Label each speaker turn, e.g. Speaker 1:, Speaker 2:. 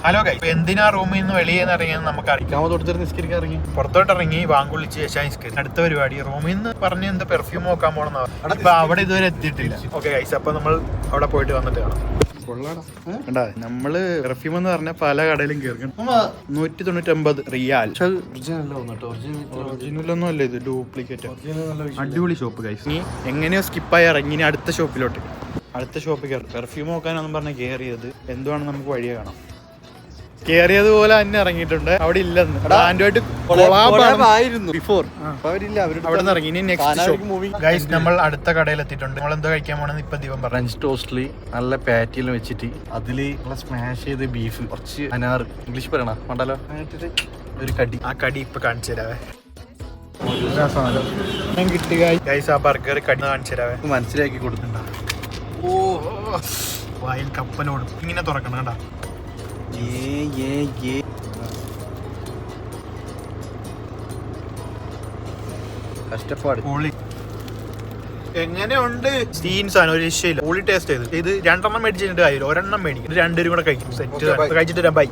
Speaker 1: Hello guys, എന്തിനാ റൂമിൽ നിന്ന് വെളിയിൽ ഇറങ്ങിയെന്ന് നമുക്ക് അറിയാം. ഇറങ്ങി പുറത്തോട്ട് ഇറങ്ങി വാങ്കുളിച്ച് നിസ്കരിക്കും. അടുത്ത പരിപാടി റൂമിൽ നിന്ന് പറഞ്ഞ് എന്താ പെർഫ്യൂം നോക്കാൻ പോണെന്നാ. അപ്പൊ അവിടെ ഇതുവരെ എത്തിയിട്ടില്ല. ഓക്കെ ഗൈസ്, അപ്പൊ നമ്മൾ അവിടെ പോയിട്ട് വന്നിട്ട് കാണാം. നമ്മള് പെർഫ്യൂം എന്ന് പറഞ്ഞ പല കടയിലും കേൾക്കണം. 199 റിയാൽ. ഒറിജിനലൊന്നും അല്ല, ഇത് ഡ്യൂപ്ലിക്കേറ്റ്. അടിപൊളി ഷോപ്പ് ഗൈസ്. നീ എങ്ങനെയോ സ്കിപ്പായി ഇറങ്ങി അടുത്ത ഷോപ്പിലോട്ട്. അടുത്ത ഷോപ്പിൽ കയറി പെർഫ്യൂം നോക്കാനൊന്നും പറഞ്ഞ കയറിയത്. എന്തുവാണ് നമുക്ക് വഴിയെ കാണാം. കേറിയതുപോലെ തന്നെ ഇറങ്ങിയിട്ടുണ്ട്. അവിടെ ഇല്ലെന്ന് നമ്മൾ അടുത്ത കടയിൽ എത്തിയിട്ടുണ്ട്. നമ്മൾ എന്തോ കഴിക്കാൻ പോണെന്ന് ഇപ്പൊ ദീപം പറഞ്ഞു.
Speaker 2: ടോസ്റ്റ്ലി നല്ല പാറ്റിയെല്ലാം വെച്ചിട്ട് അതില് സ്മാഷ് ചെയ്ത് ബീഫ്, കുറച്ച് അനാർ, ഇംഗ്ലീഷ് പറയണ വേണ്ടല്ലോ, ഒരു കടി.
Speaker 1: ആ കടി ഇപ്പൊ കാണിച്ചു തരാവേ. കിട്ടുക ഗൈസ്, ആ ബർഗർ കടി കാണിച്ചു തരാവേ.
Speaker 2: മനസ്സിലാക്കി കൊടുക്കണ്ട.
Speaker 1: ഓ, വായിൽ കപ്പലോടും. ഇങ്ങനെ തുറക്കണം കേട്ടാ.
Speaker 2: കഷ്ടപ്പാട്.
Speaker 1: എങ്ങനെയുണ്ട് സീൻസ് ആണ്, ഒരു രക്ഷയില്ല. പൊളി ടേസ്റ്റ് ചെയ്ത് ഇത് 2 മേടിച്ചിട്ട് കാര്യമില്ല, ഒരെണ്ണം മേടിക്കും. 2 കൂടെ കഴിക്കും. സെറ്റ് കഴിച്ചിട്ട് ബൈ.